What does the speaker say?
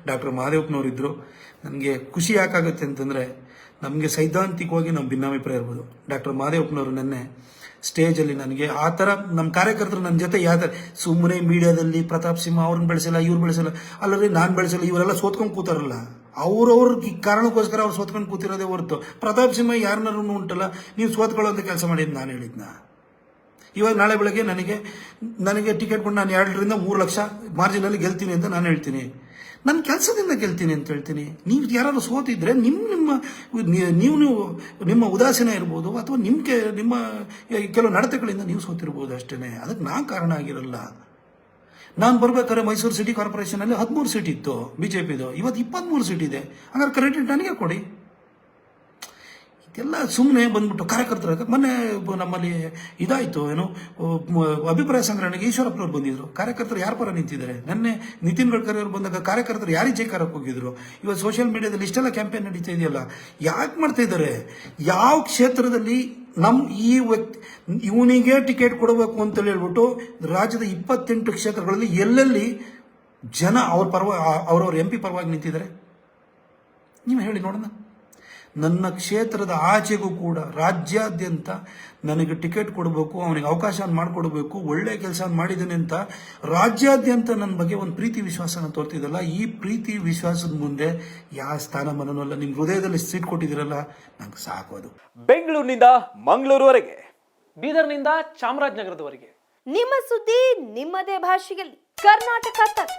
Doctor ಮಹದೇವಪ್ಪನವರಿದ್ದರು. ನನಗೆ ಖುಷಿ ಯಾಕಾಗುತ್ತೆ ಅಂತಂದರೆ, ನಮಗೆ ಸೈದ್ಧಾಂತಿಕವಾಗಿ ನಮ್ಮ ಭಿನ್ನಾಭಿಪ್ರಾಯ ಇರ್ಬೋದು. ಡಾಕ್ಟರ್ ಮಹದೇವಪ್ಪನವರು ನೆನ್ನೆ ಸ್ಟೇಜಲ್ಲಿ ನನಗೆ ಆ ಥರ ನಮ್ಮ ಕಾರ್ಯಕರ್ತರು ನನ್ನ ಜೊತೆ ಯಾವ ಥರ ಸುಮ್ಮನೆ ಮೀಡಿಯಾದಲ್ಲಿ ಪ್ರತಾಪ್ ಸಿಂಹ ಅವ್ರನ್ನ ಬೆಳೆಸಲ್ಲ, ಇವ್ರು ಬೆಳೆಸಲ್ಲ, ಅಲ್ಲರಿ ನಾನು ಬೆಳೆಸಲ್ಲ, ಇವರೆಲ್ಲ ಸೋತ್ಕೊಂಡು ಕೂತಾರಲ್ಲ, ಅವ್ರವ್ರ ಕಾರಣಕ್ಕೋಸ್ಕರ ಅವ್ರು ಸೋತ್ಕೊಂಡು ಕೂತಿರೋದೇ ಹೊರತು ಪ್ರತಾಪ್ ಸಿಂಹ ಯಾರನ್ನಾರು ಉಂಟಲ್ಲ ನೀವು ಸೋತ್ಕೊಳ್ಳೋಂಥ ಕೆಲಸ ಮಾಡಿ ಅಂತ ನಾನು ಹೇಳಿದ್ನ. ಇವಾಗ ನಾಳೆ ಬೆಳಗ್ಗೆ ನನಗೆ ಟಿಕೆಟ್ ಕೊಟ್ಟು ನಾನು 2 ರಿಂದ 3 ಲಕ್ಷ ಮಾರ್ಜಿನಲ್ಲಿ ಗೆಲ್ತೀನಿ ಅಂತ ನಾನು ಹೇಳ್ತೀನಿ. ನನ್ನ ಕೆಲಸದಿಂದ ಗೆಲ್ತೀನಿ ಅಂತ ಹೇಳ್ತೀನಿ. ನೀವು ಯಾರಾದ್ರು ಸೋತಿದ್ರೆ ನಿಮ್ಮ ಉದಾಸೀನ ಇರ್ಬೋದು, ಅಥವಾ ನಿಮ್ಮ ಕೆಲವು ನಡತೆಗಳಿಂದ ನೀವು ಸೋತಿರ್ಬೋದು ಅಷ್ಟೇ. ಅದಕ್ಕೆ ನಾನು ಕಾರಣ ಆಗಿರಲ್ಲ. ನಾನು ಬರ್ಬೇಕಾದ್ರೆ ಮೈಸೂರು ಸಿಟಿ ಕಾರ್ಪೊರೇಷನಲ್ಲಿ 13 ಸೀಟ್ ಇತ್ತು BJPದು, ಇವತ್ತು 23 ಸೀಟ್ ಇದೆ. ಹಾಗಾದ್ರೆ ಕ್ರೆಡಿಟ್ ನನಗೆ ಕೊಡಿ. ಇದೆಲ್ಲ ಸುಮ್ಮನೆ ಬಂದ್ಬಿಟ್ಟು ಕಾರ್ಯಕರ್ತರ ಮೊನ್ನೆ ನಮ್ಮಲ್ಲಿ ಇದಾಯಿತು, ಏನು ಅಭಿಪ್ರಾಯ ಸಂಗ್ರಹಣೆಗೆ ಈಶ್ವರಪ್ಪನವ್ರು ಬಂದಿದ್ರು. ಕಾರ್ಯಕರ್ತರು ಯಾರ ಪರ ನಿಂತಿದ್ದಾರೆ? ನೆನ್ನೆ ನಿತಿನ್ ಗಡ್ಕರಿ ಅವರು ಬಂದಾಗ ಕಾರ್ಯಕರ್ತರು ಯಾರಿಗೆ ಜೈಕಾರಕ್ಕೆ ಹೋಗಿದ್ರು? ಇವತ್ತು ಸೋಷಿಯಲ್ ಮೀಡಿಯಾದಲ್ಲಿ ಇಷ್ಟೆಲ್ಲ ಕ್ಯಾಂಪೇನ್ ನಡೀತಾ ಇದೆಯಲ್ಲ, ಯಾಕೆ ಮಾಡ್ತಾ ಇದ್ದಾರೆ? ಯಾವ ಕ್ಷೇತ್ರದಲ್ಲಿ ಈ ವ್ಯಕ್ತಿ ಇವನಿಗೆ ಟಿಕೆಟ್ ಕೊಡಬೇಕು ಅಂತೇಳಿ ಹೇಳ್ಬಿಟ್ಟು ರಾಜ್ಯದ 28 ಕ್ಷೇತ್ರಗಳಲ್ಲಿ ಎಲ್ಲೆಲ್ಲಿ ಜನ ಅವ್ರವ್ರ MP ಪರವಾಗಿ ನಿಂತಿದ್ದಾರೆ ನೀವು ಹೇಳಿ ನೋಡೋಣ. ನನ್ನ ಕ್ಷೇತ್ರದ ಆಚೆಗೂ ಕೂಡ ರಾಜ್ಯಾದ್ಯಂತ ನನಗೆ ಟಿಕೆಟ್ ಕೊಡಬೇಕು, ಅವನಿಗೆ ಅವಕಾಶ ಮಾಡಿಕೊಡ್ಬೇಕು, ಒಳ್ಳೆ ಕೆಲಸ ಮಾಡಿದ್ದೇನೆ ಅಂತ ರಾಜ್ಯಾದ್ಯಂತ ನನ್ನ ಬಗ್ಗೆ ಒಂದು ಪ್ರೀತಿ ವಿಶ್ವಾಸನ ತೋರ್ತಿದ್ದಲ್ಲ, ಈ ಪ್ರೀತಿ ವಿಶ್ವಾಸದ ಮುಂದೆ ಯಾವ ಸ್ಥಾನಮಾನವಲ್ಲ. ನಿಮ್ಮ ಹೃದಯದಲ್ಲಿ ಸೀಟ್ ಕೊಟ್ಟಿದ್ದೀರಲ್ಲ, ನಂಗೆ ಸಾಕು. ಅದು ಬೆಂಗಳೂರಿನಿಂದ ಮಂಗಳೂರುವರೆಗೆ, ಬೀದರ್ನಿಂದ ಚಾಮರಾಜನಗರದವರೆಗೆ ನಿಮ್ಮ ಸುದ್ದಿ ನಿಮ್ಮದೇ ಭಾಷೆಯಲ್ಲಿ. ಕರ್ನಾಟಕ ತಕ್.